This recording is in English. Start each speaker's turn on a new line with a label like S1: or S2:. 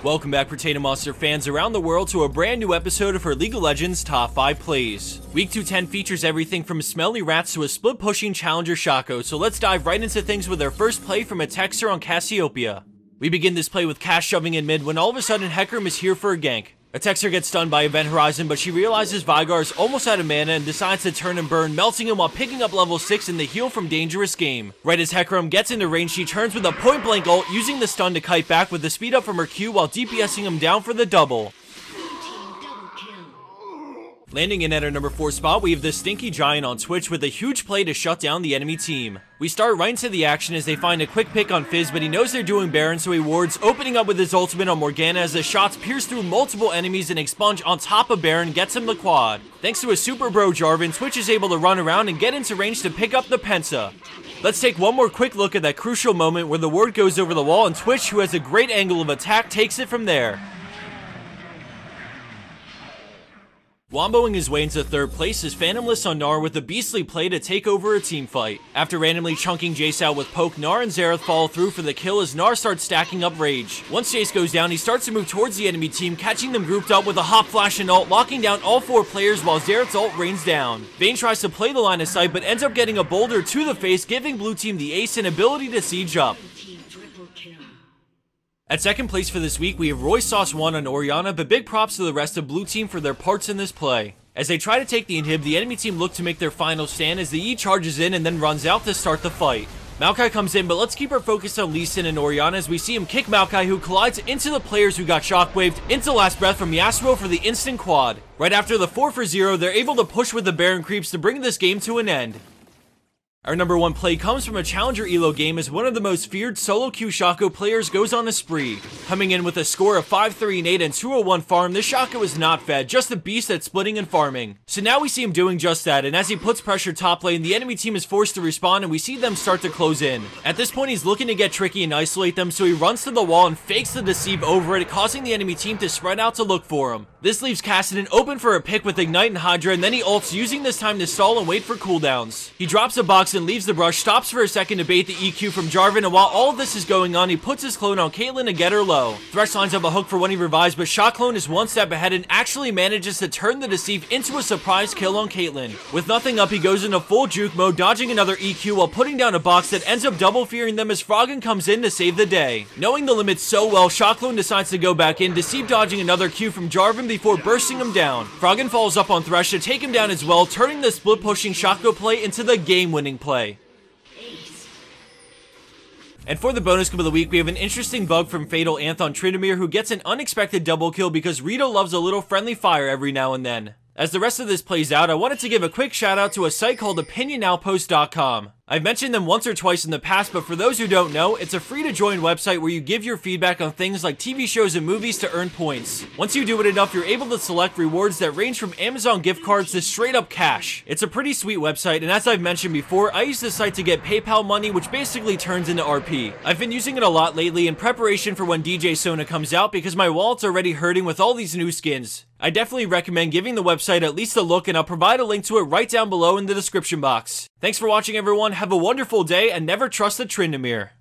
S1: Welcome back, Potato Monster fans around the world, to a brand new episode of our League of Legends Top 5 Plays. Week 210 features everything from smelly rats to a split-pushing challenger Shaco, so let's dive right into things with our first play from a Texer on Cassiopeia. We begin this play with Cass shoving in mid when all of a sudden Hecarim is here for a gank. A Texer gets stunned by Event Horizon, but she realizes Veigar is almost out of mana and decides to turn and burn, melting him while picking up level 6 in the heal from Dangerous Game. Right as Hecarim gets into range, she turns with a point-blank ult, using the stun to kite back with the speed up from her Q while DPSing him down for the double. Landing in at our number 4 spot, we have the Stinky Giant on Twitch with a huge play to shut down the enemy team. We start right into the action as they find a quick pick on Fizz, but he knows they're doing Baron, so he wards, opening up with his ultimate on Morgana as the shots pierce through multiple enemies and expunge on top of Baron gets him the quad. Thanks to a super bro Jarvan, Twitch is able to run around and get into range to pick up the Penta. Let's take one more quick look at that crucial moment where the ward goes over the wall and Twitch, who has a great angle of attack, takes it from there. Womboing his way into 3rd place is Phantomless on Gnar with a beastly play to take over a team fight. After randomly chunking Jace out with poke, Gnar and Xerath follow through for the kill as Gnar starts stacking up rage. Once Jace goes down, he starts to move towards the enemy team, catching them grouped up with a hop flash and ult, locking down all 4 players while Xerath's ult rains down. Vayne tries to play the line of sight but ends up getting a boulder to the face, giving blue team the ace and ability to siege up. At 2nd place for this week, we have Roy Sauce 1 on Orianna, but big props to the rest of blue team for their parts in this play. As they try to take the inhib, the enemy team look to make their final stand as the E charges in and then runs out to start the fight. Maokai comes in, but let's keep our focus on Lee Sin and Orianna as we see him kick Maokai, who collides into the players who got shockwaved into Last Breath from Yasuo for the instant quad. Right after the 4-for-0, they're able to push with the Baron creeps to bring this game to an end. Our number 1 play comes from a Challenger Elo game as one of the most feared solo queue Shaco players goes on a spree. Coming in with a score of 5-3 and 8 and 201 farm, this Shaco is not fed, just a beast at splitting and farming. So now we see him doing just that, and as he puts pressure top lane, the enemy team is forced to respawn and we see them start to close in. At this point, he's looking to get tricky and isolate them, so he runs to the wall and fakes the deceive over it, causing the enemy team to spread out to look for him. This leaves Kassadin open for a pick with Ignite and Hydra, and then he ults, using this time to stall and wait for cooldowns. He drops a box and leaves the brush, stops for a second to bait the EQ from Jarvan, and while all of this is going on, he puts his clone on Caitlyn to get her low. Thresh lines up a hook for when he revives, but ShotClone is one step ahead and actually manages to turn the deceive into a surprise kill on Caitlyn. With nothing up, he goes into full juke mode, dodging another EQ while putting down a box that ends up double fearing them as Froggen comes in to save the day. Knowing the limits so well, ShotClone decides to go back in, deceive dodging another Q from Jarvan before bursting him down. Froggen follows up on Thresh to take him down as well, turning the split pushing Shaco play into the game-winning play. And for the bonus clip of the week, we have an interesting bug from Fatal Anthon Tryndamere, who gets an unexpected double kill because Rito loves a little friendly fire every now and then. As the rest of this plays out, I wanted to give a quick shout out to a site called OpinionOutpost.com. I've mentioned them once or twice in the past, but for those who don't know, it's a free to join website where you give your feedback on things like TV shows and movies to earn points. Once you do it enough, you're able to select rewards that range from Amazon gift cards to straight up cash. It's a pretty sweet website, and as I've mentioned before, I use this site to get PayPal money, which basically turns into RP. I've been using it a lot lately in preparation for when DJ Sona comes out because my wallet's already hurting with all these new skins. I definitely recommend giving the website at least a look, and I'll provide a link to it right down below in the description box. Thanks for watching, everyone. Have a wonderful day, and never trust a Tryndamere.